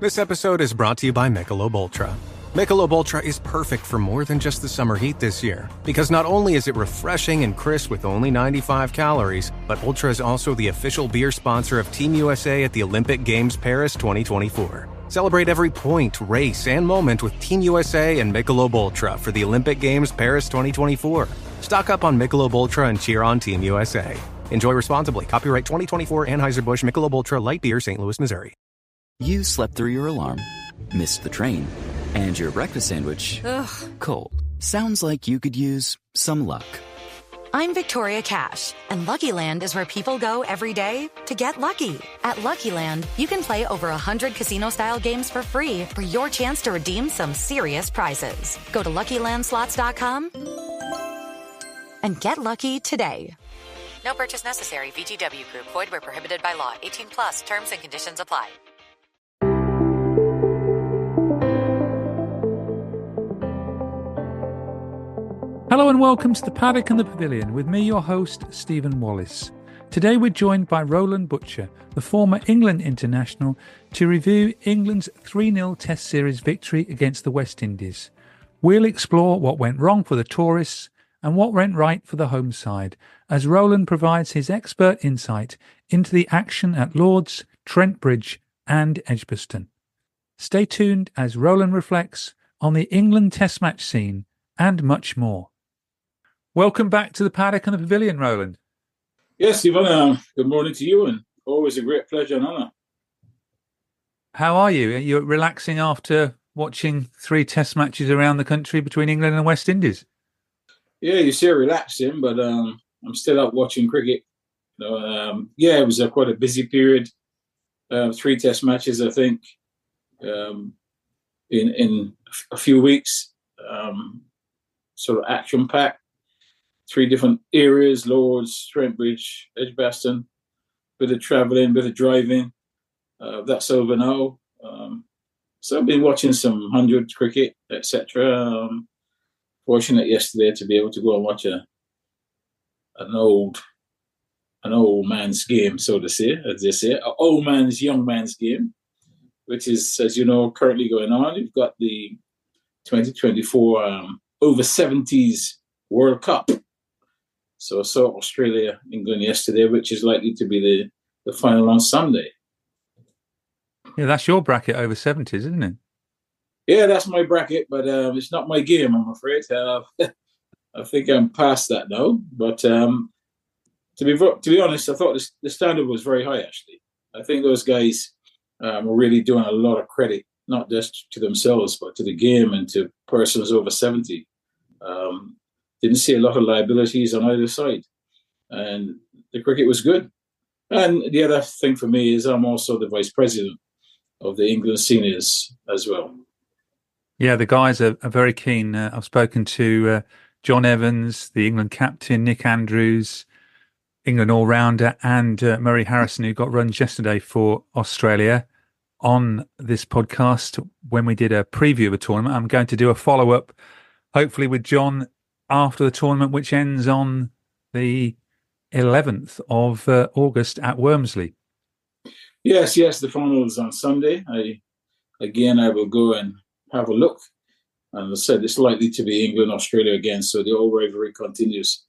This episode is brought to you by Michelob Ultra. Michelob Ultra is perfect for more than just the summer heat this year, because not only is it refreshing and crisp with only 95 calories, but Ultra is also the official beer sponsor of Team USA at the Olympic Games Paris 2024. Celebrate every point, race, and moment with Team USA and Michelob Ultra for the Olympic Games Paris 2024. Stock up on Michelob Ultra and cheer on Team USA. Enjoy responsibly. Copyright 2024 Anheuser-Busch Michelob Ultra Light Beer, St. Louis, Missouri. You slept through your alarm, missed the train, and your breakfast sandwich, cold. Sounds like you could use some luck. I'm Victoria Cash, and Lucky Land is where people go every day to get lucky. At Lucky Land, you can play over 100 casino-style games for free for your chance to redeem some serious prizes. Go to LuckyLandSlots.com and get lucky today. No purchase necessary. VGW Group. Void where prohibited by law. 18 plus. Terms and conditions apply. Hello and welcome to the Paddock and the Pavilion with me, your host, Stephen Wallace. Today we're joined by Roland Butcher, the former England international, to review England's 3-0 Test Series victory against the West Indies. We'll explore what went wrong for the tourists and what went right for the home side, as Roland provides his expert insight into the action at Lord's, Trent Bridge and Edgbaston. Stay tuned as Roland reflects on the England Test match scene and much more. Welcome back to the Paddock and the Pavilion, Roland. Yes, Stephen. Good morning to you, and always a great pleasure and honour. How are you? Are you relaxing after watching 3 Test matches around the country between England and West Indies? Yeah, you say relaxing, but I'm still out watching cricket. It was quite a busy period. 3 Test matches, I think, in a few weeks. Sort of action-packed. 3 different areas: Lords, Trent Bridge, Edgbaston. Bit of travelling, bit of driving. That's over now. So I've been watching some 100 cricket, etc. Fortunate yesterday to be able to go and watch an old man's game, so to say, as they say, an old man's, young man's game, which is, as you know, currently going on. You've got the 2024 over 70s World Cup. So I saw Australia, England yesterday, which is likely to be the final on Sunday. Yeah, that's your bracket over 70s, isn't it? Yeah, that's my bracket, but it's not my game, I'm afraid. I think I'm past that now. But to be honest, I thought the standard was very high, actually. I think those guys were really doing a lot of credit, not just to themselves, but to the game and to persons over 70. Didn't see a lot of liabilities on either side. And the cricket was good. And the other thing for me is I'm also the vice president of the England seniors as well. Yeah, the guys are very keen. I've spoken to John Evans, the England captain, Nick Andrews, England all-rounder, and Murray Harrison, who got runs yesterday for Australia on this podcast when we did a preview of the tournament. I'm going to do a follow-up, hopefully with John, after the tournament, which ends on the 11th of August at Wormsley. Yes, the final is on Sunday. I will go and have a look. And as I said, it's likely to be England-Australia again, so the old rivalry continues.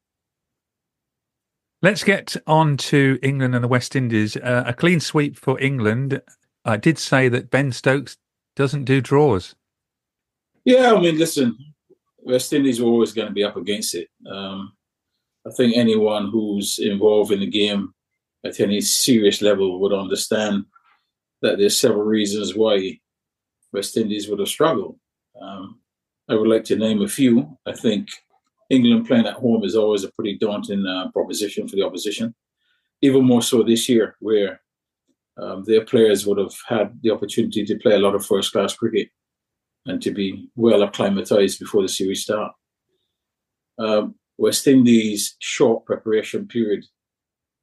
Let's get on to England and the West Indies. A clean sweep for England. I did say that Ben Stokes doesn't do draws. Yeah, I mean, listen, West Indies were always going to be up against it. I think anyone who's involved in the game at any serious level would understand that there's several reasons why West Indies would have struggled. I would like to name a few. I think England playing at home is always a pretty daunting proposition for the opposition, even more so this year, where their players would have had the opportunity to play a lot of first-class cricket and to be well acclimatized before the series start. West Indies' short preparation period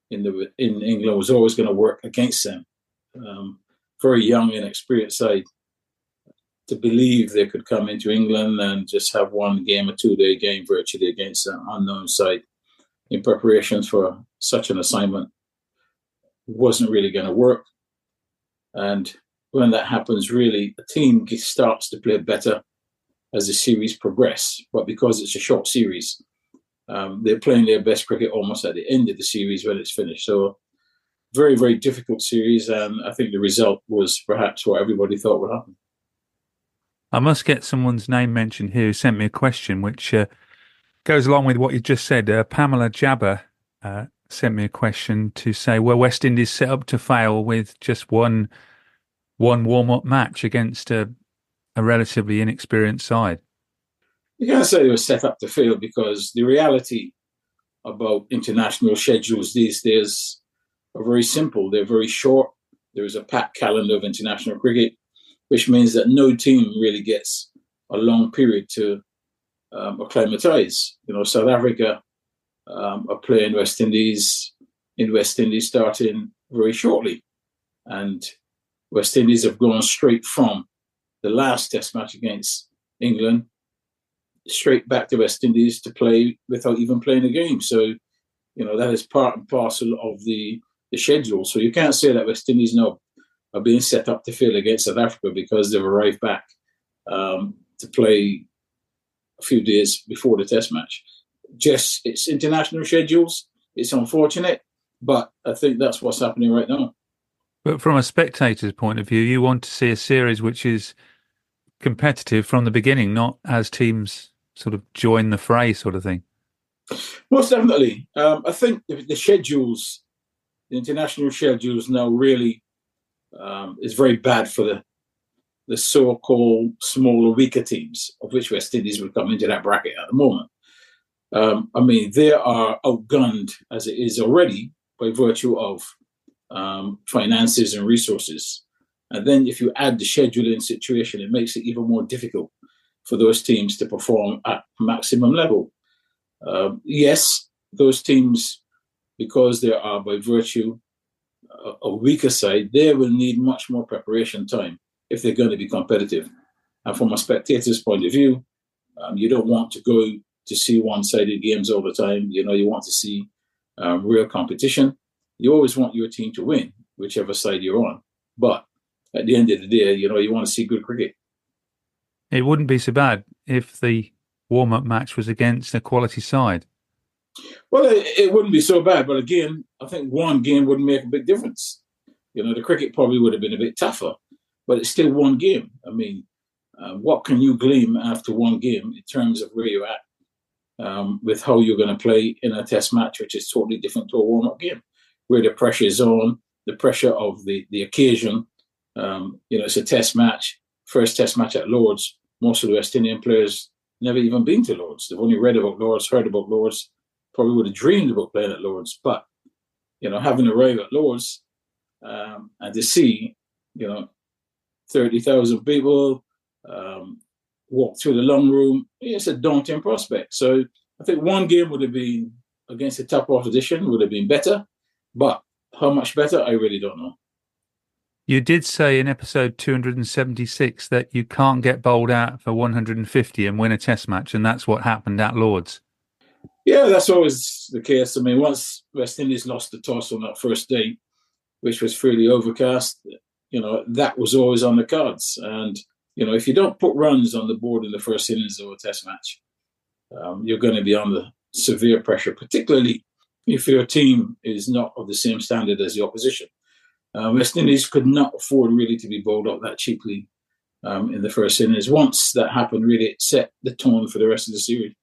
in England was always going to work against them. Very young, inexperienced side. To believe they could come into England and just have one game, a 2-day game virtually against an unknown side in preparation for such an assignment wasn't really going to work. And when that happens, really, the team starts to play better as the series progresses. But because it's a short series, they're playing their best cricket almost at the end of the series when it's finished. So very, very difficult series. And I think the result was perhaps what everybody thought would happen. I must get someone's name mentioned here who sent me a question, which goes along with what you just said. Pamela Jabber sent me a question to say, were West Indies set up to fail with just one warm-up match against a relatively inexperienced side? You can't say they were set up to fail, because the reality about international schedules these days are very simple. They're very short. There is a packed calendar of international cricket, which means that no team really gets a long period to acclimatise. South Africa are playing West Indies in West Indies starting very shortly. And West Indies have gone straight from the last test match against England straight back to West Indies to play without even playing a game. So, that is part and parcel of the schedule. So you can't say that West Indies now are being set up to fail against South Africa because they've arrived back to play a few days before the test match. Just, it's international schedules. It's unfortunate, but I think that's what's happening right now. But from a spectator's point of view, you want to see a series which is competitive from the beginning, not as teams sort of join the fray sort of thing. Most definitely. I think the schedules, the international schedules now really is very bad for the so-called smaller, weaker teams, of which West Indies would come into that bracket at the moment. They are outgunned as it is already by virtue of finances and resources. And then if you add the scheduling situation, it makes it even more difficult for those teams to perform at maximum level. Yes, those teams, because they are by virtue a weaker side, they will need much more preparation time if they're going to be competitive. And from a spectator's point of view, you don't want to go to see one-sided games all the time. You want to see real competition. You always want your team to win, whichever side you're on. But at the end of the day, you want to see good cricket. It wouldn't be so bad if the warm-up match was against a quality side. Well, it wouldn't be so bad. But again, I think one game wouldn't make a big difference. The cricket probably would have been a bit tougher, but it's still one game. What can you glean after one game in terms of where you're at with how you're going to play in a test match, which is totally different to a warm-up game, where the pressure is on, the pressure of the occasion. It's a test match, first test match at Lord's. Most of the West Indian players never even been to Lord's. They've only read about Lord's, heard about Lord's, probably would have dreamed about playing at Lord's. But, having arrived at Lord's and to see, 30,000 people walk through the long room, it's a daunting prospect. So I think one game would have been against the top opposition, would have been better. But how much better, I really don't know. You did say in episode 276 that you can't get bowled out for 150 and win a test match, and that's what happened at Lord's. Yeah, that's always the case. Once West Indies lost the toss on that first day, which was fairly overcast, that was always on the cards. And, if you don't put runs on the board in the first innings of a test match, you're going to be under severe pressure, particularly if your team is not of the same standard as the opposition. West Indies could not afford really to be bowled up that cheaply in the first innings. Once that happened, really, it set the tone for the rest of the series.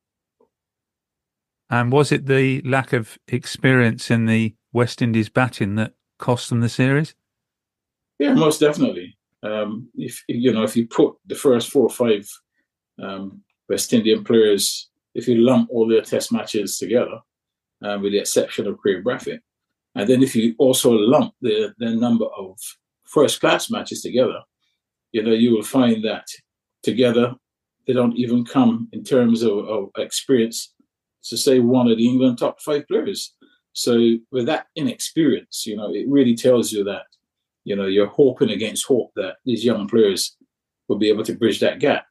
And was it the lack of experience in the West Indies batting that cost them the series? Yeah, most definitely. If you put the first 4 or 5 West Indian players, if you lump all their test matches together, with the exception of Craig Brathwaite, and then if you also lump the number of first-class matches together, you will find that together they don't even come in terms of experience to say one of the England top 5 players. So with that inexperience, it really tells you that, you're hoping against hope that these young players will be able to bridge that gap.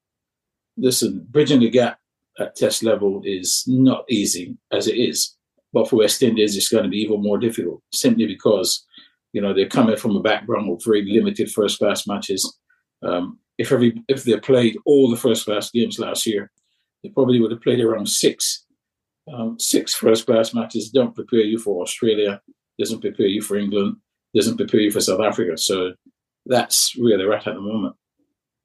Listen, bridging the gap at test level is not easy as it is. But for West Indies, it's going to be even more difficult simply because they're coming from a background of very limited first-class matches. If they played all the first-class games last year, they probably would have played around six first-class matches. Don't prepare you for Australia, doesn't prepare you for England, doesn't prepare you for South Africa. So that's where they're at the moment.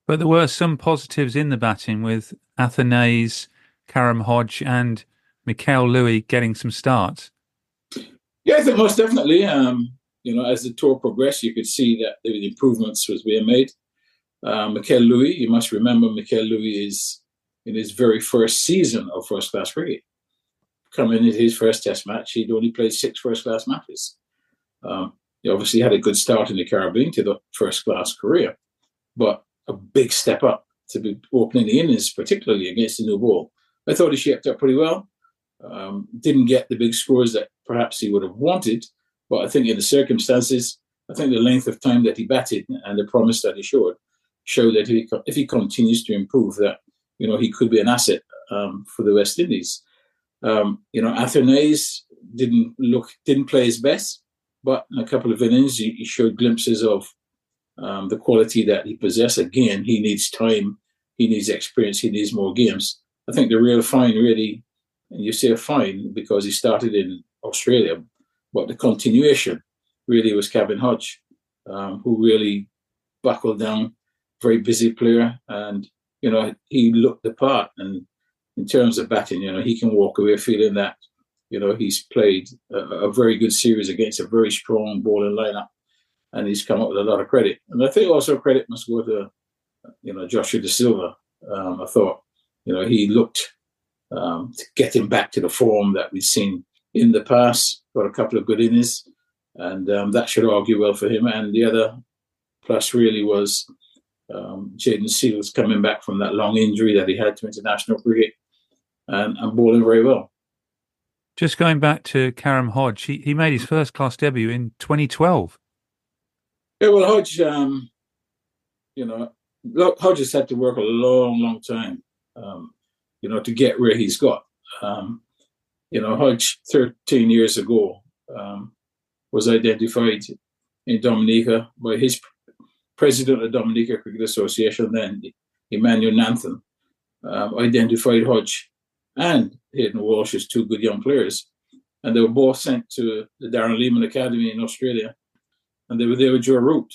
But there were some positives in the batting with Athanaze, Karam Hodge and Mikael Louis getting some starts. Yeah, I think most definitely. As the tour progressed, you could see that the improvements was being made. Mikael Louis, you must remember, Mikael Louis is in his very first season of first-class cricket. Coming into his first test match, he'd only played 6 first-class matches. He obviously had a good start in the Caribbean to the first-class career, but a big step up to be opening the innings, particularly against the new ball. I thought he shaped up pretty well. Didn't get the big scores that perhaps he would have wanted, but I think in the circumstances, I think the length of time that he batted and the promise that he showed that if he continues to improve, that he could be an asset for the West Indies. Athanaze didn't play his best, but in a couple of innings he showed glimpses of the quality that he possessed. Again, he needs time, he needs experience, he needs more games. I think the real find really, and you say a find because he started in Australia, but the continuation really was Kevin Hodge, who really buckled down, very busy player, and he looked the part. And in terms of batting, he can walk away feeling that he's played a very good series against a very strong bowling lineup, and he's come up with a lot of credit. And I think also credit must go to Joshua De Silva. I thought he looked to get him back to the form that we've seen in the past. Got a couple of good innings, and that should argue well for him. And the other plus really was Jaden Seals coming back from that long injury that he had to international cricket and bowling very well. Just going back to Karam Hodge, he made his first class debut in 2012. Yeah, well, Hodge, Hodge has had to work a long, long time, to get where he's got. Hodge 13 years ago was identified in Dominica by his president of Dominica Cricket Association, then Emmanuel Nanthan, identified Hodge and Hayden Walsh as 2 good young players. And they were both sent to the Darren Lehman Academy in Australia. And they were there with Joe Root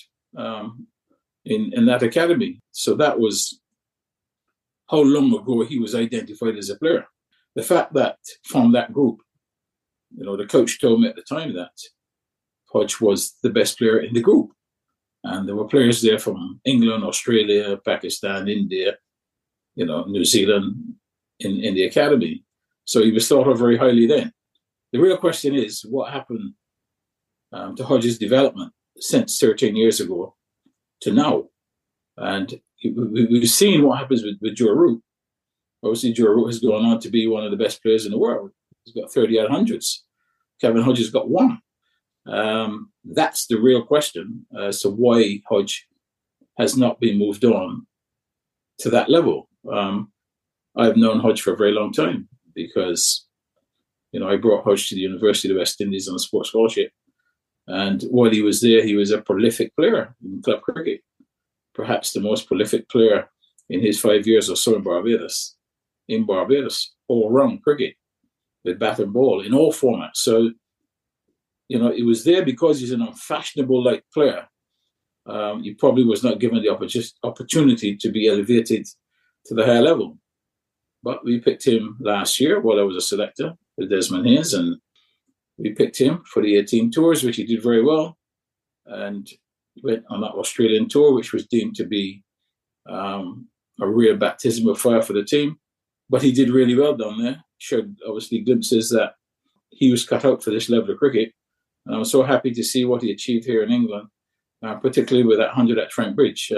in that academy. So that was how long ago he was identified as a player. The fact that from that group, the coach told me at the time that Hodge was the best player in the group. And there were players there from England, Australia, Pakistan, India, New Zealand in the academy. So he was thought of very highly then. The real question is what happened to Hodge's development since 13 years ago to now. And we've seen what happens with Joe Root. Obviously, Joe Root has gone on to be one of the best players in the world. He's got 30 odd hundreds. Kevin Hodge has got 1. That's the real question as to why Hodge has not been moved on to that level. I've known Hodge for a very long time because, I brought Hodge to the University of the West Indies on a sports scholarship. And while he was there, he was a prolific player in club cricket, perhaps the most prolific player in his 5 years or so in Barbados, all-round cricket with bat and ball in all formats. So, it was there because he's an unfashionable light player. He probably was not given the opportunity to be elevated to the higher level. But we picked him last year while I was a selector with Desmond Haynes, and we picked him for the 18 tours, which he did very well. And went on that Australian tour, which was deemed to be a real baptism of fire for the team. But he did really well down there. Showed obviously glimpses that he was cut out for this level of cricket. And I was so happy to see what he achieved here in England, particularly with that 100 at Trent Bridge,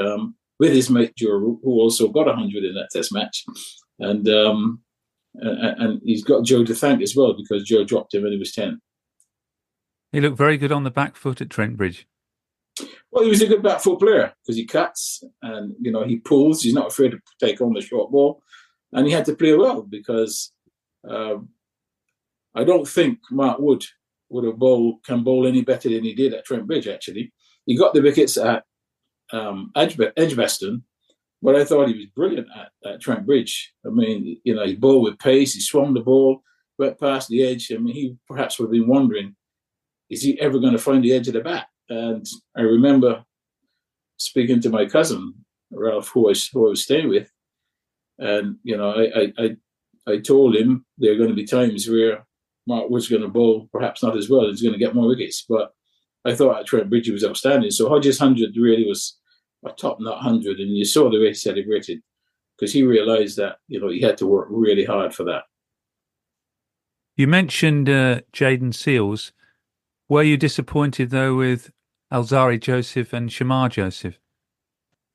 with his mate Joe Root, who also got 100 in that test match. And he's got Joe to thank as well because Joe dropped him when he was 10. He looked very good on the back foot at Trent Bridge. Well, he was a good back foot player because he cuts and, he pulls. He's not afraid to take on the short ball. And he had to play well because I don't think Mark Wood can bowl any better than he did at Trent Bridge, actually. He got the wickets at Edgbaston, but I thought he was brilliant at Trent Bridge. I mean, he bowled with pace, he swung the ball, went past the edge. I mean, he perhaps would have been wondering, is he ever going to find the edge of the bat? And I remember speaking to my cousin, Ralph, who I was staying with, and, I told him there are going to be times where Mark Wood's going to bowl perhaps not as well, he's going to get more wickets. But I thought at Trent Bridge he was outstanding. So Hodges' 100 really was a top-notch 100, and you saw the way he celebrated, because he realised that, he had to work really hard for that. You mentioned Jayden Seales. Were you disappointed, though, with Alzari Joseph and Shamar Joseph?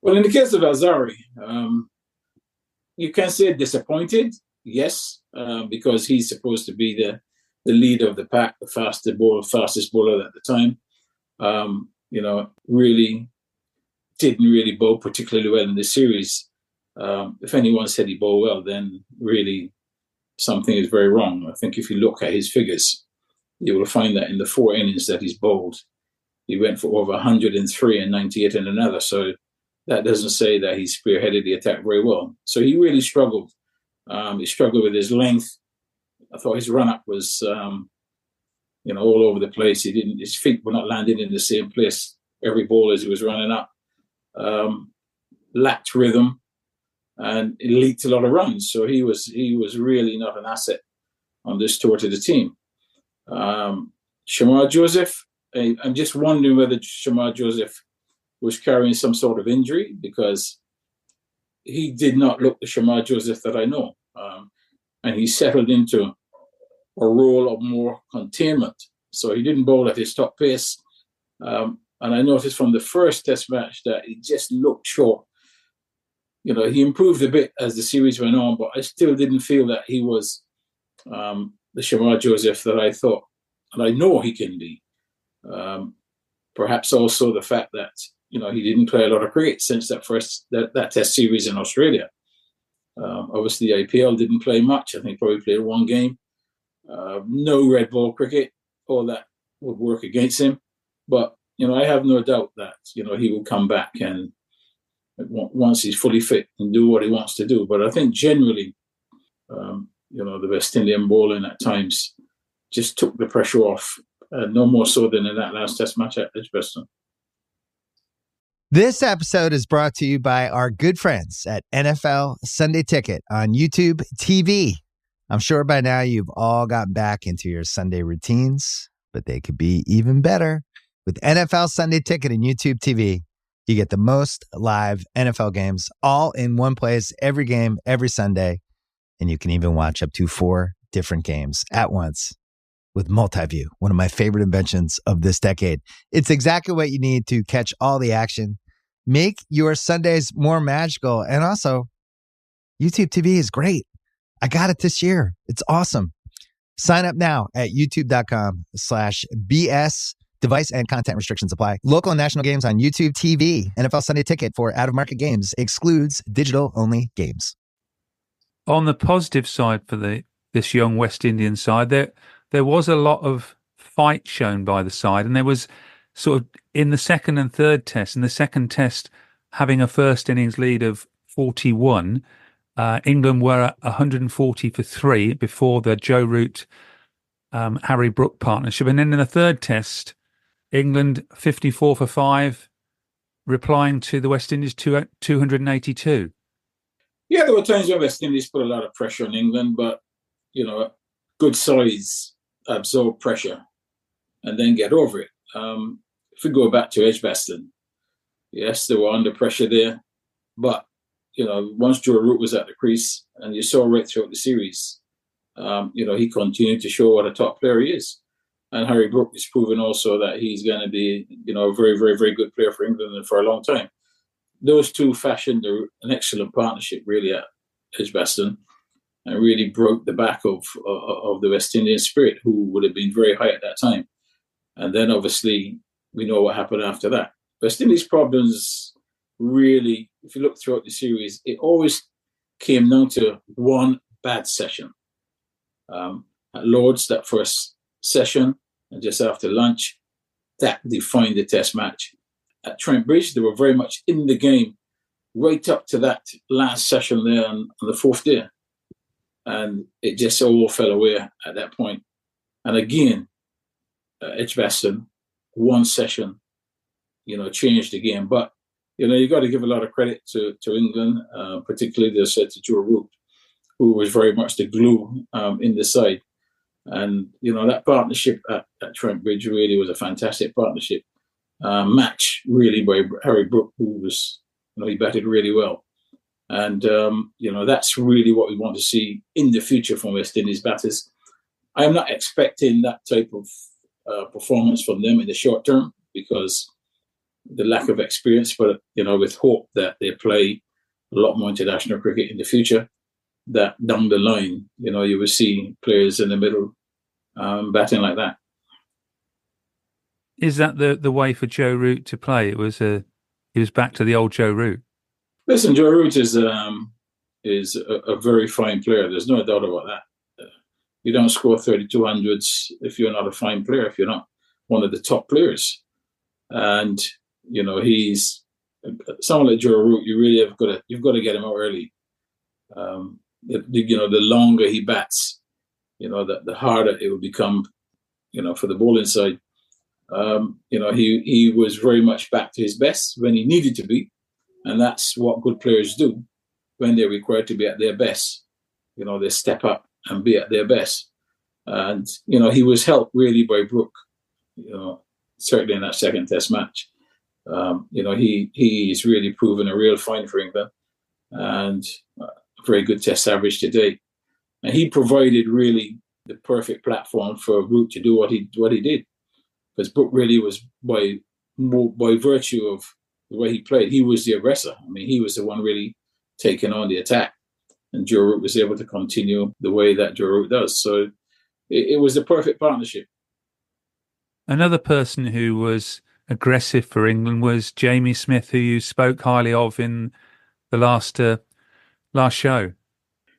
Well, in the case of Alzari, you can say disappointed, yes, because he's supposed to be the leader of the pack, the fastest bowler at the time. Really didn't really bowl particularly well in the series. If anyone said he bowled well, then really something is very wrong. I think if you look at his figures, you will find that in the 4 innings that he's bowled, he went for over 103 and 98 in another. So that doesn't say that he spearheaded the attack very well. So he really struggled. He struggled with his length. I thought his run-up was, all over the place. His feet were not landing in the same place every ball as he was running up. Lacked rhythm, and it leaked a lot of runs. So he was really not an asset on this tour to the team. Shamar Joseph, I'm just wondering whether Shamar Joseph was carrying some sort of injury, because he did not look the Shamar Joseph that I know. And he settled into a role of more containment. So he didn't bowl at his top pace. And I noticed from the first test match that he just looked short. He improved a bit as the series went on, but I still didn't feel that he was the Shamar Joseph that I thought, and I know he can be. Perhaps also the fact that, he didn't play a lot of cricket since that test series in Australia. Obviously, the IPL didn't play much. I think probably played 1 game. No red ball cricket. All that would work against him. But, I have no doubt that, he will come back and once he's fully fit and do what he wants to do. But I think generally, the West Indian bowling at times just took the pressure off, no more so than in that last test match at Edgbaston. This episode is brought to you by our good friends at NFL Sunday Ticket on YouTube TV. I'm sure by now you've all gotten back into your Sunday routines, but they could be even better. With NFL Sunday Ticket and YouTube TV, you get the most live NFL games all in one place, every game, every Sunday. And you can even watch up to 4 different games at once with multi-view, one of my favorite inventions of this decade. It's exactly what you need to catch all the action. Make your Sundays more magical. And also, YouTube TV is great. I got it this year. It's awesome. Sign up now at youtube.com/BS. Device and content restrictions apply. Local and national games on YouTube TV. NFL Sunday Ticket for out-of-market games excludes digital-only games. On the positive side for this young West Indian side, there was a lot of fight shown by the side, and there was sort of in the second and third test. In the second test, having a first innings lead of 41, England were at 140 for 3 before the Joe Root, Harry Brook partnership. And then in the third test, England 54 for 5, replying to the West Indies 282. Yeah, there were times when West Indies put a lot of pressure on England, but, good sides absorb pressure and then get over it. If we go back to Edgbaston, yes, they were under pressure there, but, once Joe Root was at the crease, and you saw right throughout the series, he continued to show what a top player he is. And Harry Brook is proving also that he's going to be, a very, very, very good player for England and for a long time. Those two fashioned an excellent partnership, really, at Edgbaston, and really broke the back of the West Indian spirit, who would have been very high at that time. And then, obviously, we know what happened after that. West Indies' problems, really, if you look throughout the series, it always came down to one bad session. At Lord's, that first session, and just after lunch. That defined the Test match. At Trent Bridge, they were very much in the game right up to that last session there on the fourth day. And it just all fell away at that point. And again, Edgbaston, one session, changed the game. But, you got to give a lot of credit to England, particularly they said to Joe Root, who was very much the glue in the side. And, that partnership at Trent Bridge really was a fantastic partnership. Match really by Harry Brook, who was, he batted really well. And, that's really what we want to see in the future from West Indies batters. I'm not expecting that type of performance from them in the short term because the lack of experience, but, with hope that they play a lot more international cricket in the future, that down the line, you will see players in the middle batting like that. Is that the way for Joe Root to play? He was back to the old Joe Root. Listen, Joe Root is a very fine player. There's no doubt about that. You don't score 3200s if you're not a fine player, if you're not one of the top players. And, he's someone like Joe Root, you've got to get him out early. The longer he bats, the harder it will become, for the bowling side. He was very much back to his best when he needed to be. And that's what good players do when they're required to be at their best. They step up and be at their best. And, he was helped really by Brook, certainly in that second Test match. He's really proven a real find for England and a very good Test average to date. And he provided really the perfect platform for Brook to do what he did. Because Brook really was, by virtue of the way he played, he was the aggressor. I mean, he was the one really taking on the attack. And Joe Root was able to continue the way that Joe Root does. So it was the perfect partnership. Another person who was aggressive for England was Jamie Smith, who you spoke highly of in the last show.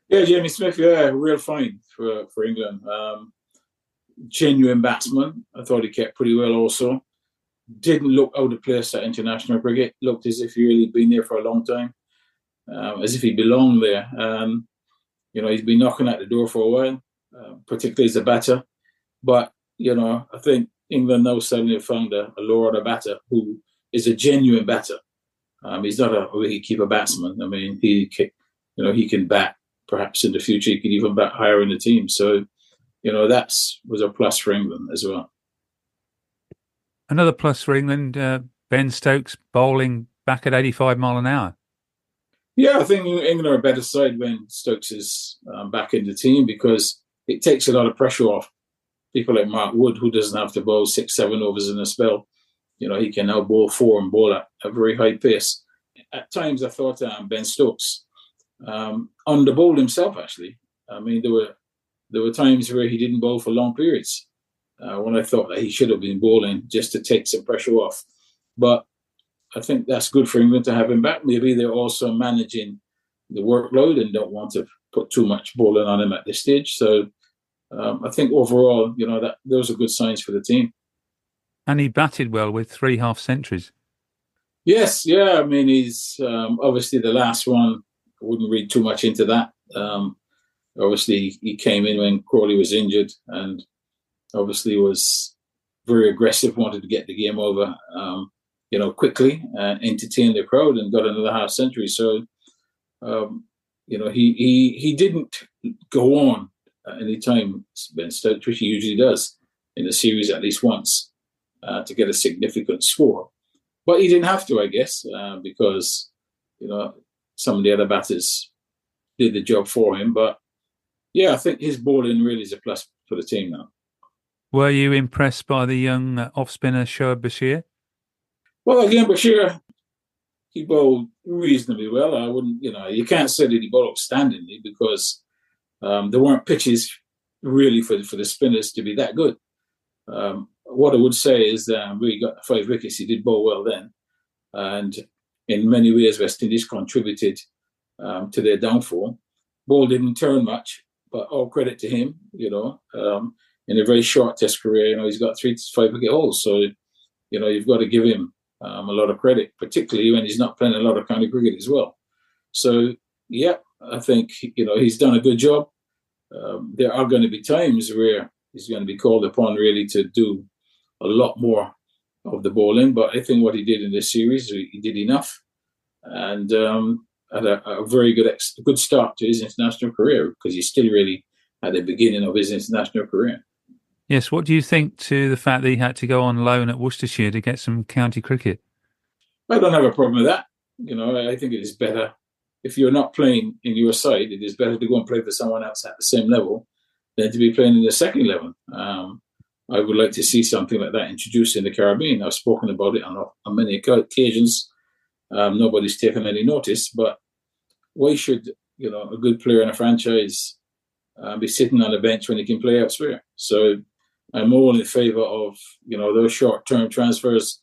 Yeah, Jamie Smith, real fine for England. Genuine batsman. I thought he kept pretty well also. Didn't look out of place at international cricket. Looked as if he really been there for a long time. As if he belonged there. He's been knocking at the door for a while, particularly as a batter. But, I think England now suddenly found a lower order batter who is a genuine batter. He's not a wicket-keeper batsman. I mean, he can bat. Perhaps in the future he could even bat higher in the team. So, that was a plus for England as well. Another plus for England, Ben Stokes bowling back at 85 mile an hour. Yeah, I think England are a better side when Stokes is back in the team because it takes a lot of pressure off. People like Mark Wood, who doesn't have to bowl 6-7 overs in a spell, he can now bowl 4 and bowl at a very high pace. At times I thought Ben Stokes underbowled himself, actually. I mean, there were times where he didn't bowl for long periods when I thought that he should have been bowling just to take some pressure off. But I think that's good for England to have him back. Maybe they're also managing the workload and don't want to put too much bowling on him at this stage. So I think overall, that those are good signs for the team. And he batted well with 3 half centuries. Yes, yeah. I mean, he's obviously the last one. I wouldn't read too much into that. Obviously, he came in when Crawley was injured and obviously was very aggressive, wanted to get the game over, quickly and entertain the crowd and got another half century. So, he didn't go on any time, Ben Stokes, which he usually does in a series at least once to get a significant score. But he didn't have to, I guess, because, some of the other batters did the job for him. But, yeah, I think his bowling really is a plus for the team now. Were you impressed by the young off-spinner Shoaib Bashir? Well, again, Bashir, he bowled reasonably well. I wouldn't, you can't say that he bowled outstandingly because there weren't pitches really for the spinners to be that good. What I would say is that we got 5 wickets. He did bowl well then. And in many ways, West Indies contributed to their downfall. Ball didn't turn much, but all credit to him, in a very short Test career, he's got 3 to 5 wicket hauls. So, you've got to give him a lot of credit, particularly when he's not playing a lot of county cricket as well. So, yeah, I think, he's done a good job. There are going to be times where he's going to be called upon really to do a lot more of the bowling. But I think what he did in this series, he did enough. And had a very good start to his international career, because he's still really at the beginning of his international career. Yes, what do you think to the fact that he had to go on loan at Worcestershire to get some county cricket? I don't have a problem with that. I think it is better. If you're not playing in your side, it is better to go and play for someone else at the same level than to be playing in the second level. I would like to see something like that introduced in the Caribbean. I've spoken about it on many occasions. Nobody's taken any notice, but why should a good player in a franchise be sitting on the bench when he can play elsewhere? So I'm all in favour of those short-term transfers,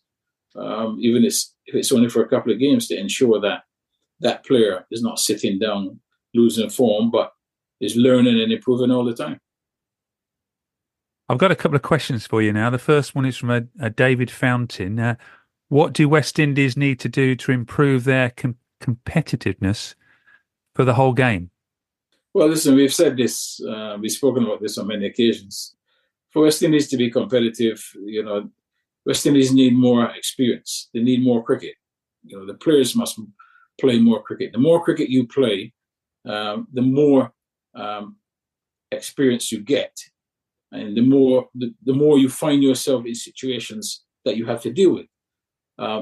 even if it's only for a couple of games, to ensure that player is not sitting down losing form, but is learning and improving all the time. I've got a couple of questions for you now. The first one is from a David Fountain. What do West Indies need to do to improve their competitiveness for the whole game? Well, listen, we've said this, we've spoken about this on many occasions. For West Indies to be competitive, West Indies need more experience. They need more cricket. The players must play more cricket. The more cricket you play, the more experience you get. And the more you find yourself in situations that you have to deal with.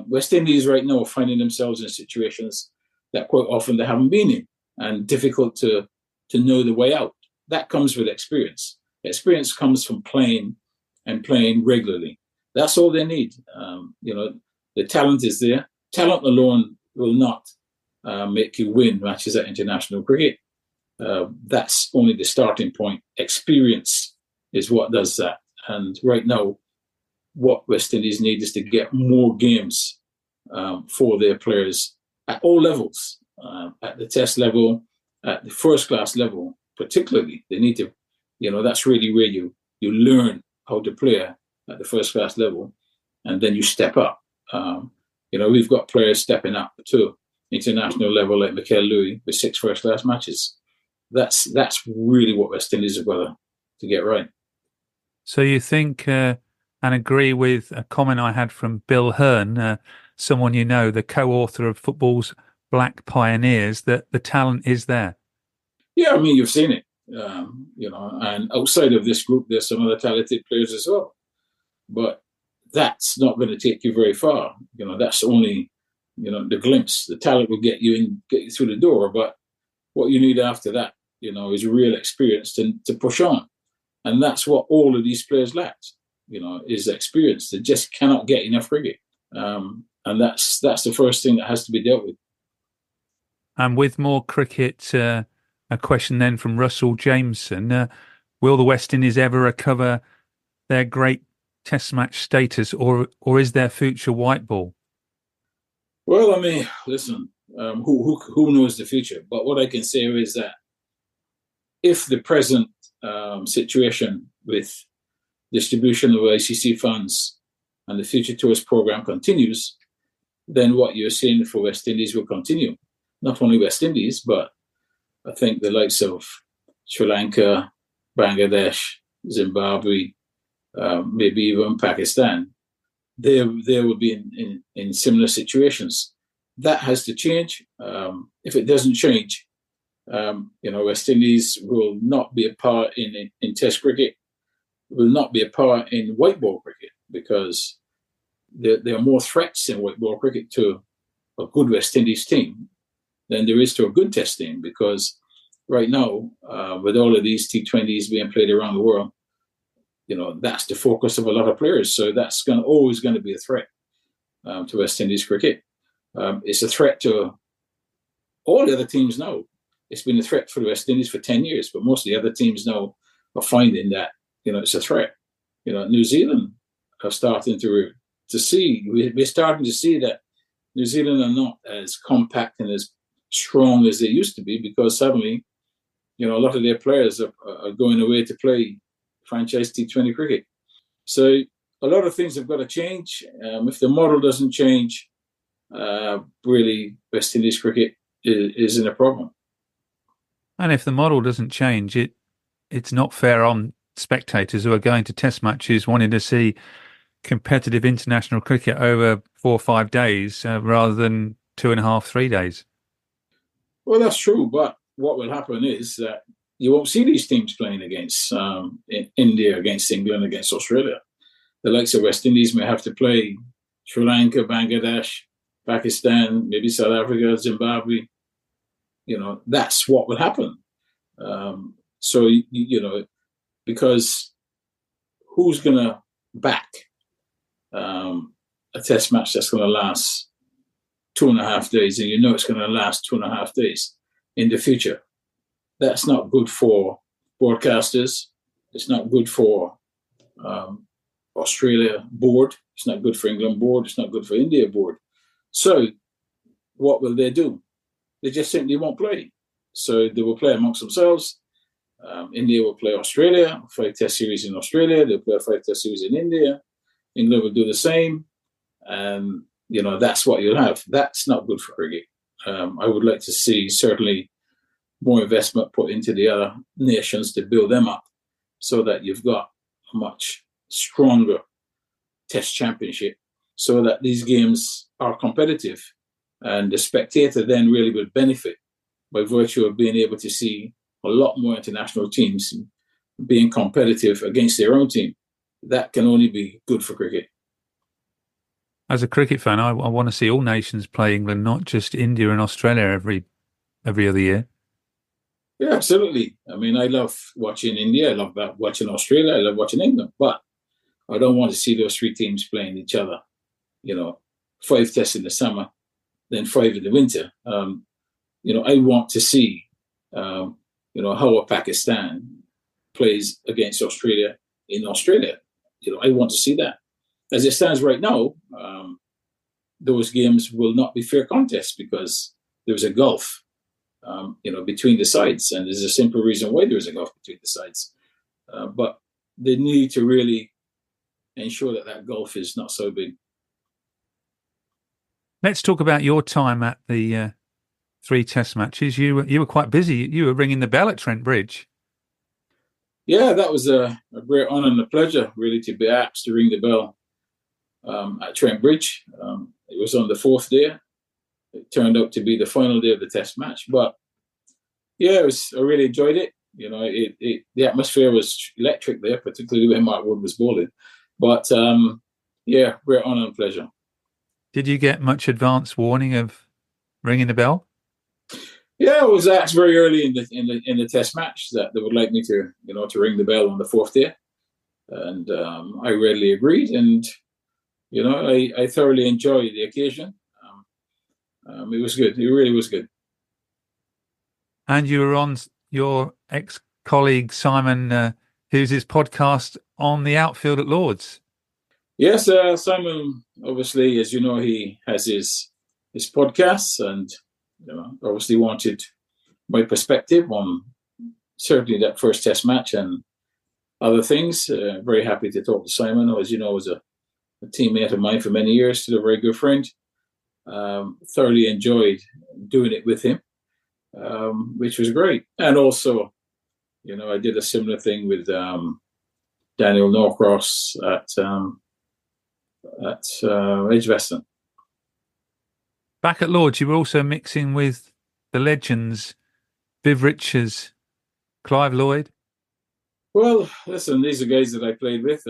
West Indies right now are finding themselves in situations that quite often they haven't been in, and difficult to know the way out. That comes with experience. Experience comes from playing and playing regularly. That's all they need. The talent is there. Talent alone will not make you win matches at international cricket. That's only the starting point. Experience is what does that. And right now, what West Indies need is to get more games for their players at all levels, at the Test level, at the first class level, particularly. They need to, that's really where you learn how to play at the first class level, and then you step up. We've got players stepping up to international level like Mikel Louis with 6 first class matches. That's really what West Indies have got to get right. So you think and agree with a comment I had from Bill Hearn, someone the co-author of Football's Black Pioneers, that the talent is there? Yeah, you've seen it, and outside of this group, there's some other talented players as well. But that's not going to take you very far. That's only, the glimpse. The talent will get you through the door. But what you need after that, is real experience to push on. And that's what all of these players lacked, is experience. They just cannot get enough cricket. And that's the first thing that has to be dealt with. And with more cricket, a question then from Russell Jameson. Will the West Indies ever recover their great Test match status, or is their future white ball? Well, listen, who knows the future? But what I can say is that if the present situation with distribution of ICC funds and the Future Tours program continues, then what you're seeing for West Indies will continue. Not only West Indies, but I think the likes of Sri Lanka, Bangladesh, Zimbabwe, maybe even Pakistan, they will be in similar situations. That has to change. If it doesn't change, West Indies will not be a part in Test cricket, will not be a part in white ball cricket, because there are more threats in white ball cricket to a good West Indies team than there is to a good Test team, because right now, with all of these T20s being played around the world, that's the focus of a lot of players. So that's always going to be a threat to West Indies cricket. It's a threat to all the other teams now. It's been a threat for the West Indies for 10 years, but most of the other teams now are finding that, it's a threat. New Zealand are starting to see, we're starting to see that New Zealand are not as compact and as strong as they used to be, because suddenly, a lot of their players are going away to play franchise T20 cricket. So a lot of things have got to change. If the model doesn't change, really West Indies cricket is in a problem. And if the model doesn't change, it's not fair on spectators who are going to test matches wanting to see competitive international cricket over 4 or 5 days rather than 2.5, 3 days. Well, that's true. But what will happen is that you won't see these teams playing against India, against England, against Australia. The likes of West Indies may have to play Sri Lanka, Bangladesh, Pakistan, maybe South Africa, Zimbabwe. That's what will happen. So, because who's going to back a test match that's going to last 2.5 days, and it's going to last 2.5 days in the future? That's not good for broadcasters. It's not good for Australia board. It's not good for England board. It's not good for India board. So what will they do? They just simply won't play. So they will play amongst themselves. India will play Australia, 5 test series in Australia. They'll play a 5 test series in India. England will do the same. And, that's what you'll have. That's not good for cricket. I would like to see certainly more investment put into the other nations to build them up so that you've got a much stronger test championship so that these games are competitive. And the spectator then really would benefit by virtue of being able to see a lot more international teams being competitive against their own team. That can only be good for cricket. As a cricket fan, I want to see all nations play England, not just India and Australia every other year. Yeah, absolutely. I mean, I love watching India. I love watching Australia. I love watching England. But I don't want to see those 3 teams playing each other. 5 tests in the summer, then 5 in the winter. I want to see, how a Pakistan plays against Australia in Australia. I want to see that. As it stands right now, those games will not be fair contests because there's a gulf, between the sides. And there's a simple reason why there's a gulf between the sides. But they need to really ensure that gulf is not so big. Let's talk about your time at the 3 test matches. You were quite busy. You were ringing the bell at Trent Bridge. Yeah, that was a great honour and a pleasure, really, to be asked to ring the bell at Trent Bridge. It was on the 4th day. It turned out to be the final day of the test match. But, yeah, I really enjoyed it. The atmosphere was electric there, particularly when Mark Wood was bowling. But, yeah, great honour and pleasure. Did you get much advance warning of ringing the bell? Yeah, I was asked very early in the test match that they would like me to ring the bell on the 4th day, and I readily agreed. And I thoroughly enjoyed the occasion. It was good. It really was good. And you were on your ex-colleague Simon Hughes' podcast on the outfield at Lord's. Yes, Simon, obviously, as you know, he has his podcasts and obviously wanted my perspective on certainly that first test match and other things. Very happy to talk to Simon, who, as you know, was a teammate of mine for many years, still a very good friend. Thoroughly enjoyed doing it with him, which was great. And also, I did a similar thing with Daniel Norcross at Edgbaston. Back at Lord's, you were also mixing with the legends, Viv Richards, Clive Lloyd. Well, listen, these are guys that I played with.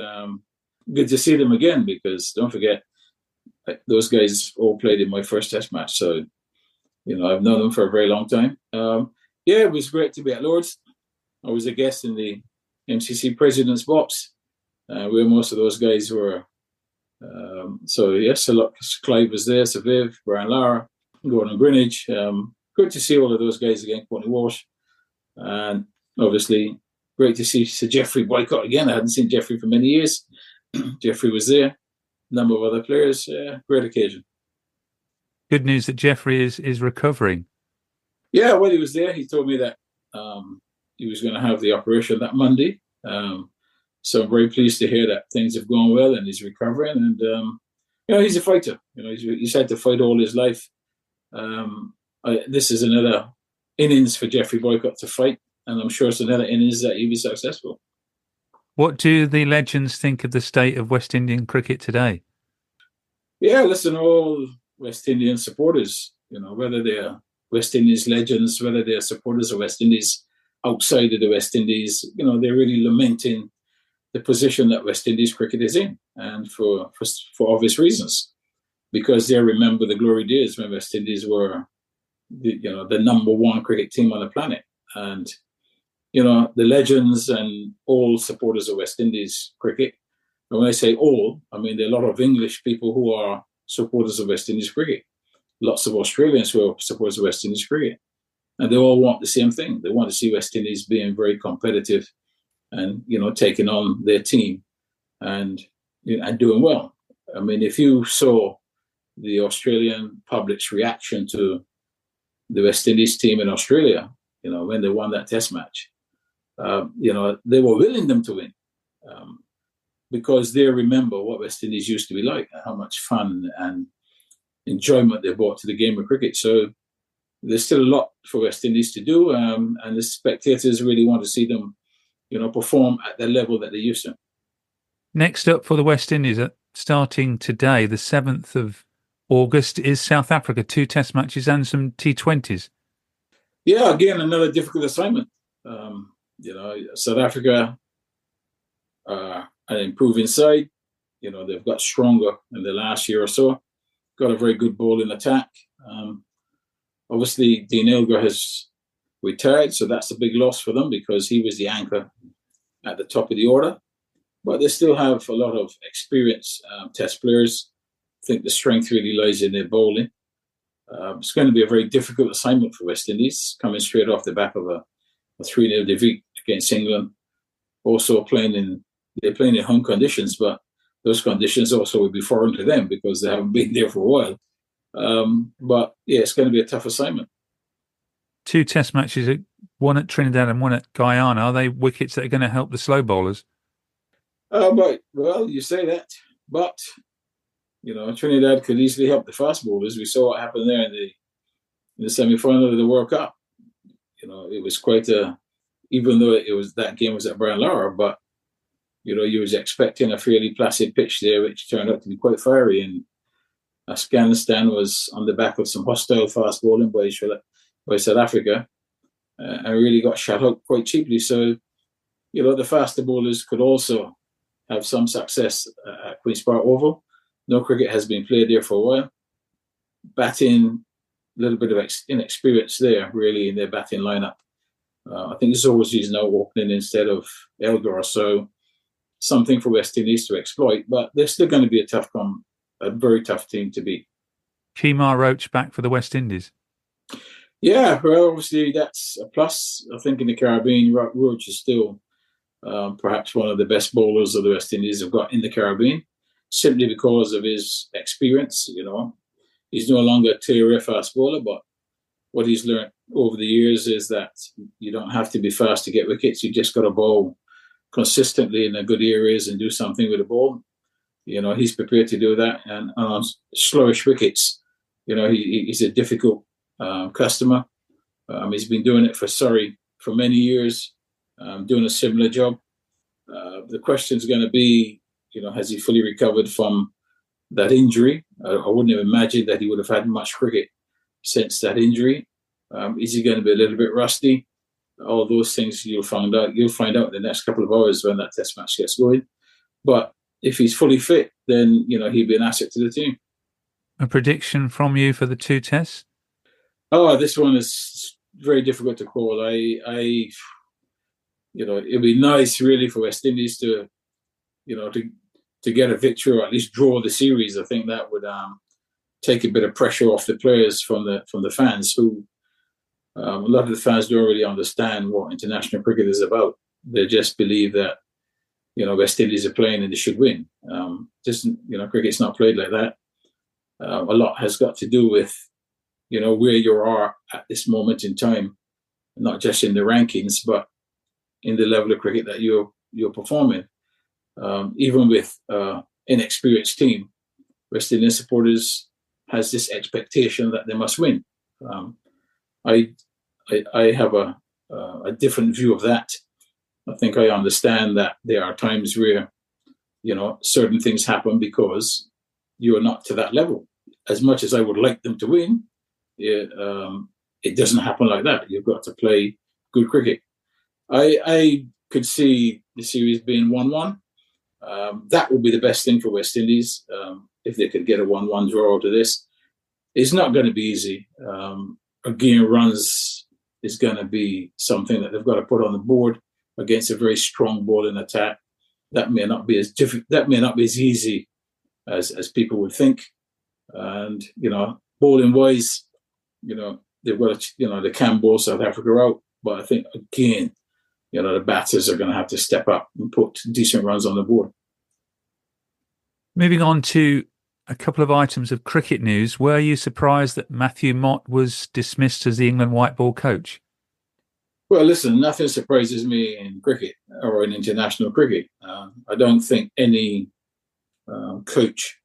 Good to see them again because don't forget, those guys all played in my first test match. So, I've known them for a very long time. Yeah, it was great to be at Lord's. I was a guest in the MCC President's Box, where most of those guys were. So, yes, a lot. Clive was there, Sir Viv, Brian Lara, Gordon Greenwich. Good to see all of those guys again, Courtney Walsh. And obviously, great to see Sir Geoffrey Boycott again. I hadn't seen Geoffrey for many years. Geoffrey was there. A number of other players. Great occasion. Good news that Geoffrey is recovering. Yeah, while he was there, he told me that he was going to have the operation that Monday. So I'm very pleased to hear that things have gone well and he's recovering. And, he's a fighter. He's had to fight all his life. This is another innings for Geoffrey Boycott to fight. And I'm sure it's another innings that he'll be successful. What do the legends think of the state of West Indian cricket today? Yeah, listen, all West Indian supporters, whether they're West Indies legends, whether they're supporters of West Indies outside of the West Indies, they're really lamenting the position that West Indies cricket is in, and for obvious reasons, because they remember the glory days when West Indies were, the number one cricket team on the planet. And, the legends and all supporters of West Indies cricket, and when I say all, I mean there are a lot of English people who are supporters of West Indies cricket, lots of Australians who are supporters of West Indies cricket, and they all want the same thing. They want to see West Indies being very competitive and, taking on their team and doing well. I mean, if you saw the Australian public's reaction to the West Indies team in Australia, when they won that test match, they were willing them to win because they remember what West Indies used to be like, and how much fun and enjoyment they brought to the game of cricket. So there's still a lot for West Indies to do, and the spectators really want to see them, perform at the level that they used to. Next up for the West Indies, starting today, the 7th of August, is South Africa, 2 test matches and some T20s. Yeah, again, another difficult assignment. South Africa are an improving side. They've got stronger in the last year or so. Got a very good bowling attack. Obviously, Dean Elgar has retired, so that's a big loss for them because he was the anchor at the top of the order. But they still have a lot of experienced test players. I think the strength really lies in their bowling. It's going to be a very difficult assignment for West Indies, coming straight off the back of a 3-0 defeat against England. Also they're playing in home conditions, but those conditions also will be foreign to them because they haven't been there for a while. But yeah, it's going to be a tough assignment. 2 test matches, one at Trinidad and one at Guyana. Are they wickets that are going to help the slow bowlers? Well, you say that, but Trinidad could easily help the fast bowlers. We saw what happened there in the semi-final of the World Cup. It was quite even though that game was at Brian Lara, but you was expecting a fairly placid pitch there, which turned out to be quite fiery. And Afghanistan was on the back of some hostile fast bowling by South Africa, and really got shut out quite cheaply. So, the faster bowlers could also have some success at Queen's Park Oval. No cricket has been played there for a while. Batting, a little bit of inexperience there, really, in their batting lineup. I think Zohor's now opening instead of Elgar, or so. Something for West Indies to exploit, but they're still going to be a very tough team to beat. Kemar Roach back for the West Indies. Yeah, well, obviously that's a plus. I think in the Caribbean, Roach is still perhaps one of the best bowlers of the West Indies have got in the Caribbean, simply because of his experience. He's no longer a clear fast bowler, but what he's learned over the years is that you don't have to be fast to get wickets. You just got to bowl consistently in the good areas and do something with the ball. He's prepared to do that. And on slowish wickets, he's a difficult customer. He's been doing it for many years, doing a similar job. The question is going to be, has he fully recovered from that injury? I wouldn't have imagined that he would have had much cricket since that injury. Is he going to be a little bit rusty? All those things you'll find out in the next couple of hours when that test match gets going. But if he's fully fit, then he'll be an asset to the team. A prediction from you for the 2 tests? Oh, this one is very difficult to call. It'd be nice really for West Indies to get a victory or at least draw the series. I think that would take a bit of pressure off the players from the fans who. A lot of the fans don't really understand what international cricket is about. They just believe that, West Indies are playing and they should win. Cricket's not played like that. A lot has got to do with, where you are at this moment in time, not just in the rankings, but in the level of cricket that you're performing. even with inexperienced team, West Indian supporters has this expectation that they must win. I have a different view of that. I think I understand that there are times where, certain things happen because you are not to that level. As much as I would like them to win, it doesn't happen like that. You've got to play good cricket. I could see the series being 1-1. That would be the best thing for West Indies if they could get a 1-1 draw out of this. It's not going to be easy. Again, runs is going to be something that they've got to put on the board against a very strong bowling attack. That may not be as easy as people would think. And bowling wise, they've got they can bowl South Africa out, but I think again, the batters are going to have to step up and put decent runs on the board. Moving on to a couple of items of cricket news. Were you surprised that Matthew Mott was dismissed as the England white ball coach? Well, listen, nothing surprises me in cricket or in international cricket. I don't think any coach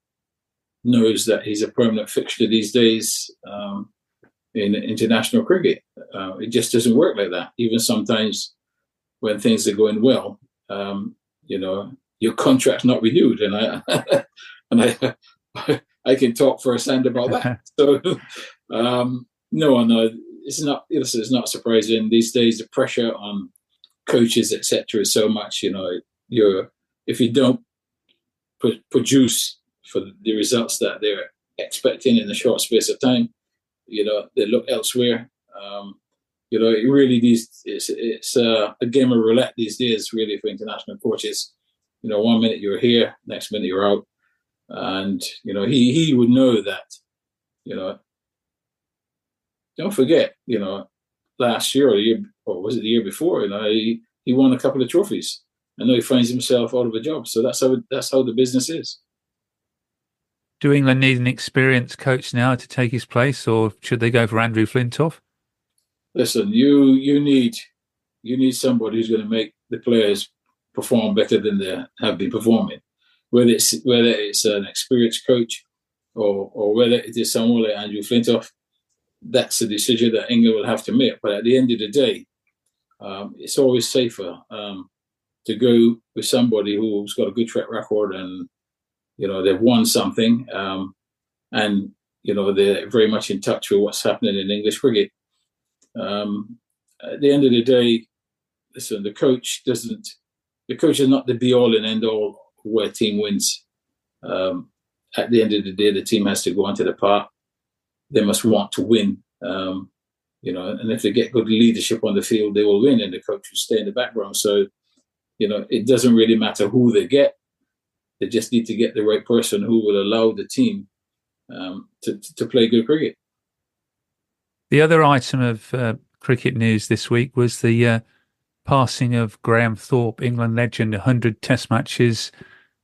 knows that he's a permanent fixture these days in international cricket. It just doesn't work like that. Even sometimes when things are going well, your contract's not renewed, and I can talk firsthand about that. So no, it's not surprising these days. The pressure on coaches, etc., is so much. If you don't produce for the results that they're expecting in a short space of time, they look elsewhere. It really it's a game of roulette these days, really, for international coaches. 1 minute you're here, next minute you're out, and he would know that. Don't forget, last year or was it the year before? He won a couple of trophies, and now he finds himself out of a job. So that's how the business is. Do England need an experienced coach now to take his place, or should they go for Andrew Flintoff? Listen, you need somebody who's going to make the players perform better than they have been performing. Whether it's an experienced coach or whether it is someone like Andrew Flintoff, that's a decision that England will have to make. But at the end of the day, it's always safer to go with somebody who's got a good track record and they've won something, and they're very much in touch with what's happening in English cricket. At the end of the day, listen, the coach is not the be all and end all where a team wins. At the end of the day, the team has to go onto the park. They must want to win, and if they get good leadership on the field, they will win, and the coach will stay in the background. So, it doesn't really matter who they get. They just need to get the right person who will allow the team to play good cricket. The other item of cricket news this week was the passing of Graham Thorpe, England legend, 100 test matches,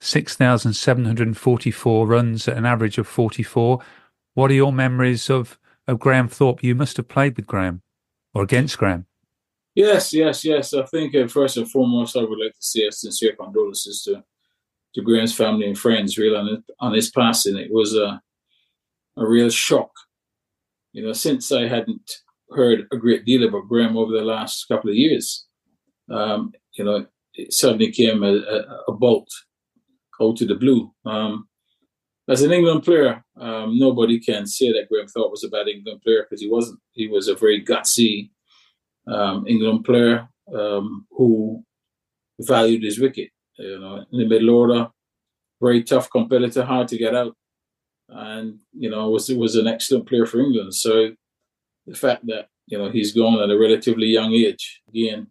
6,744 runs at an average of 44. What are your memories of Graham Thorpe? You must have played with Graham or against Graham. Yes. I think first and foremost, I would like to say sincere condolences to Graham's family and friends, really, on his passing. It was a real shock. Since I hadn't heard a great deal about Graham over the last couple of years, it suddenly came a bolt out of the blue. As an England player, nobody can say that Graham Thorpe was a bad England player, because he wasn't. He was a very gutsy England player who valued his wicket. In the middle order, very tough competitor, hard to get out, and was an excellent player for England. So the fact that he's gone at a relatively young age, again,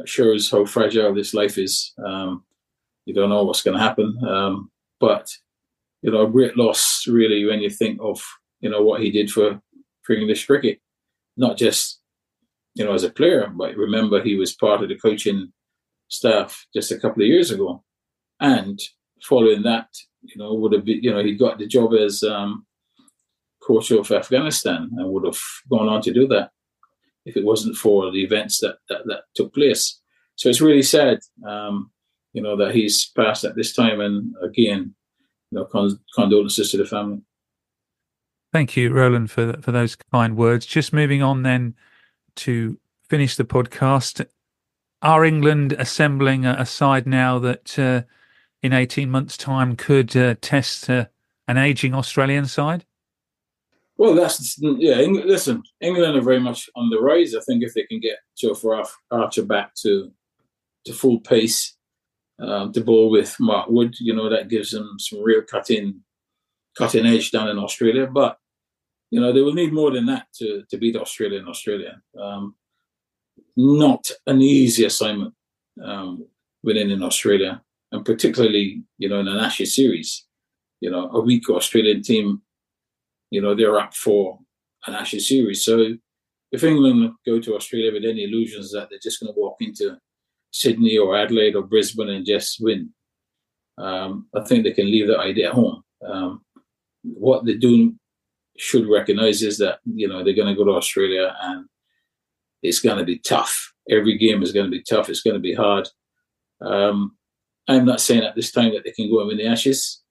shows how fragile this life is. You don't know what's going to happen, but a great loss, really, when you think of what he did for English cricket, not just as a player, but remember he was part of the coaching staff just a couple of years ago, and following that, would have been, he got the job as coach of Afghanistan, and would have gone on to do that if it wasn't for the events that took place. So it's really sad. that he's passed at this time. And again, condolences to the family. Thank you, Roland, for those kind words. Just moving on then to finish the podcast. Are England assembling a side now that in 18 months' time could test an ageing Australian side? Well, listen, England are very much on the rise. I think if they can get Joe Archer back to full pace, to bowl with Mark Wood, that gives them some real cutting edge down in Australia. But, they will need more than that to beat Australia in Australia. Not an easy assignment winning in Australia, and particularly, in an Ashes series. A weak Australian team, they're up for an Ashes series. So if England go to Australia with any illusions that they're just going to walk into Sydney or Adelaide or Brisbane and just win, I think they can leave that idea at home. What they do should recognise is that, they're going to go to Australia and it's going to be tough. Every game is going to be tough. It's going to be hard. I'm not saying at this time that they can go and win the Ashes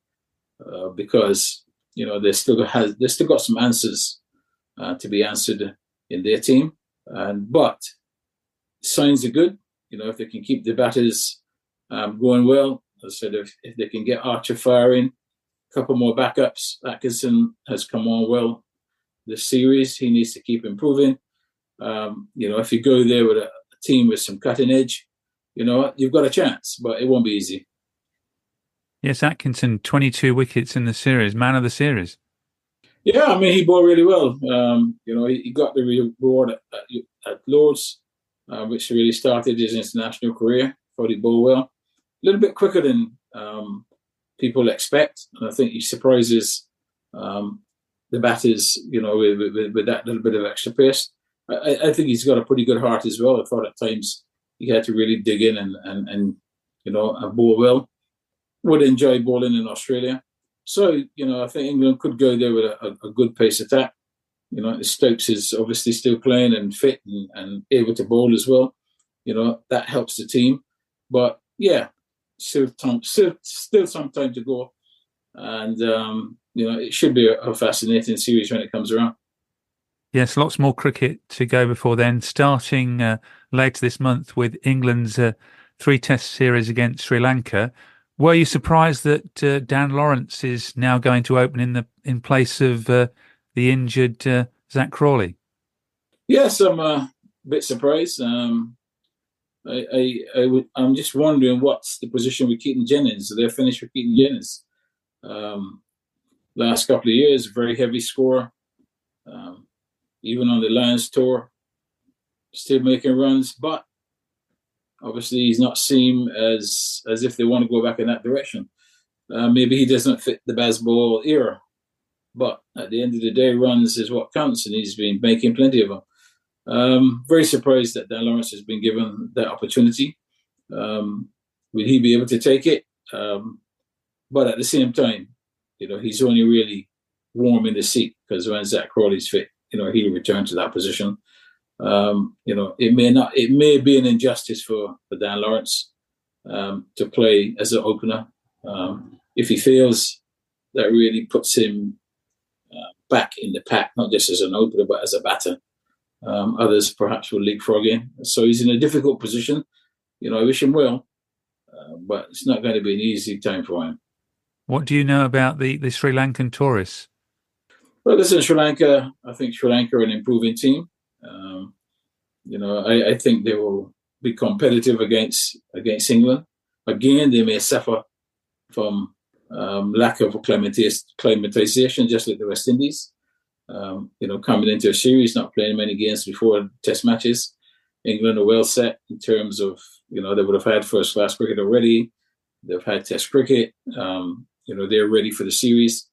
because, they still got some answers to be answered in their team. But signs are good. If they can keep the batters going well, as I said, if they can get Archer firing, a couple more backups. Atkinson has come on well this series. He needs to keep improving. If you go there with a team with some cutting edge, you've got a chance, but it won't be easy. Yes, Atkinson, 22 wickets in the series, man of the series. Yeah, he bowled really well. He got the reward at Lord's, which really started his international career. Thought he bowled well. A little bit quicker than people expect, and I think he surprises the batters, with that little bit of extra pace. I think he's got a pretty good heart as well. I thought at times he had to really dig in and bowl well. Would enjoy bowling in Australia. So, I think England could go there with a good pace attack. Stokes is obviously still playing and fit and able to bowl as well. That helps the team. But, yeah, still some time to go. And, it should be a fascinating series when it comes around. Yes, lots more cricket to go before then, starting later this month with England's 3-test series against Sri Lanka. Were you surprised that Dan Lawrence is now going to open in place of the injured Zach Crawley? Yes, I'm a bit surprised. I'm just wondering what's the position with Keaton Jennings. They're finished with Keaton Jennings. Last couple of years, very heavy scorer. Even on the Lions tour, still making runs, but obviously he's not seen as if they want to go back in that direction. Maybe he doesn't fit the Bazball era, but at the end of the day, runs is what counts, and he's been making plenty of them. Very surprised that Dan Lawrence has been given that opportunity. Will he be able to take it? But at the same time, he's only really warm in the seat because when Zach Crawley's fit, he'll return to that position. It may be an injustice for Dan Lawrence to play as an opener. If he feels that really puts him back in the pack, not just as an opener, but as a batter. Others perhaps will leapfrog in. So he's in a difficult position. I wish him well, but it's not going to be an easy time for him. What do you know about the Sri Lankan tourists? Well, listen, Sri Lanka, I think Sri Lanka are an improving team. I think they will be competitive against England. Again, they may suffer from lack of acclimatization, just like the West Indies. Coming into a series, not playing many games before Test matches. England are well set in terms of, they would have had first-class cricket already. They've had Test cricket. They're ready for the series.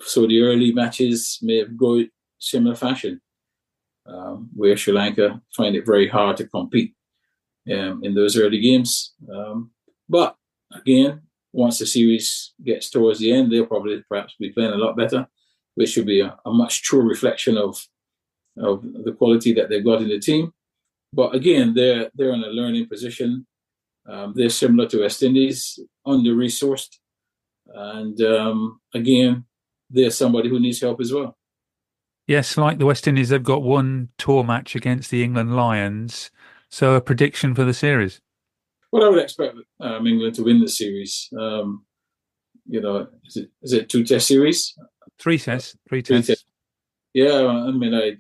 So the early matches may go similar fashion, where Sri Lanka find it very hard to compete in those early games. But again, once the series gets towards the end, they'll probably perhaps be playing a lot better, which should be a much truer reflection of the quality that they've got in the team. But again, they're in a learning position. They're similar to West Indies, under-resourced. And again, they're somebody who needs help as well. Yes, like the West Indies, they've got one tour match against the England Lions. So a prediction for the series? Well, I would expect England to win the series. Is it 2-test series? Three tests. Yeah, I mean, I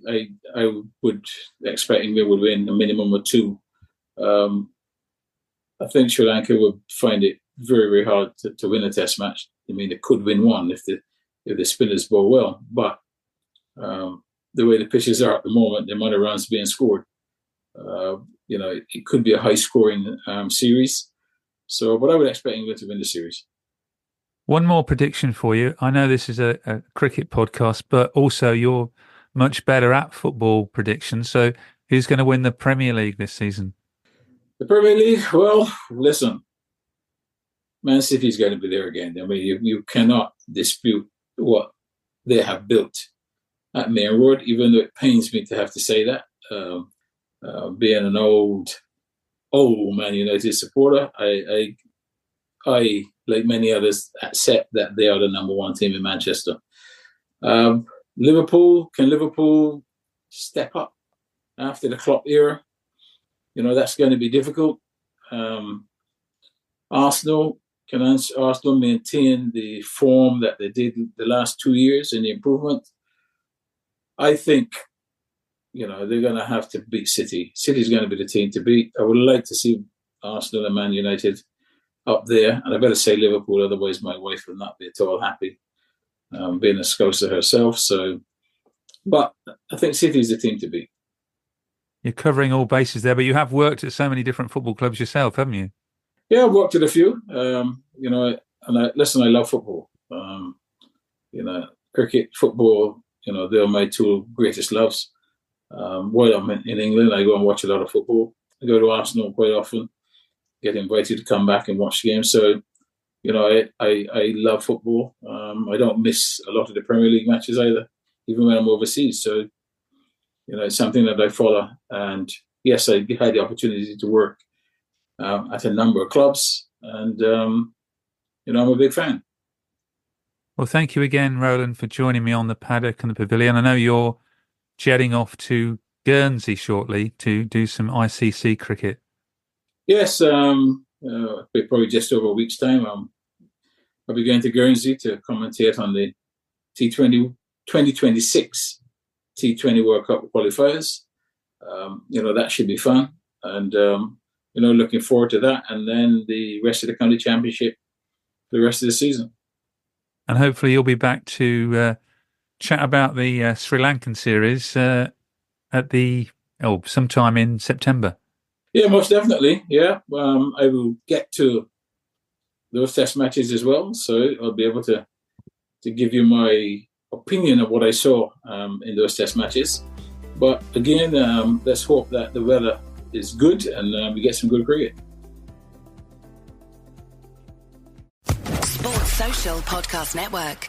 would expect England would win a minimum of 2. I think Sri Lanka would find it very, very hard to win a test match. I mean, they could win one if the spinners bowl well, but the way the pitches are at the moment, the amount of runs being scored, it could be a high-scoring series. So, but I would expect England to win the series. One more prediction for you. I know this is a cricket podcast, but also you're much better at football predictions. So who's going to win the Premier League this season? The Premier League? Well, listen, Man City's going to be there again. I mean, you cannot dispute what they have built at Main Road, even though it pains me to have to say that. Being an old Man United supporter, I like many others, accept that they are the number one team in Manchester. Liverpool, can Liverpool step up after the Klopp era? That's going to be difficult. Arsenal, can Arsenal maintain the form that they did the last 2 years and the improvement? I think, they're going to have to beat City. City's going to be the team to beat. I would like to see Arsenal and Man United up there, and I better say Liverpool, otherwise my wife will not be at all happy, being a Scouser herself. So, but I think City is the team to beat. You're covering all bases there, but you have worked at so many different football clubs yourself, haven't you? Yeah, I've worked at a few. I love football. Cricket, football. They're my 2 greatest loves. While I'm in England, I go and watch a lot of football. I go to Arsenal quite often. Get invited to come back and watch games. So, I love football. I don't miss a lot of the Premier League matches either, even when I'm overseas. So, it's something that I follow. And yes, I had the opportunity to work at a number of clubs. And, I'm a big fan. Well, thank you again, Roland, for joining me on the Paddock and the Pavilion. I know you're jetting off to Guernsey shortly to do some ICC cricket. Yes, probably just over a week's time. I'll be going to Guernsey to commentate on the 2026 T20 World Cup qualifiers. That should be fun. And, looking forward to that. And then the rest of the county championship for the rest of the season. And hopefully you'll be back to chat about the Sri Lankan series sometime in September. Yeah, most definitely. Yeah, I will get to those test matches as well, so I'll be able to give you my opinion of what I saw in those test matches. But again, let's hope that the weather is good and we get some good cricket. Sports Social Podcast Network.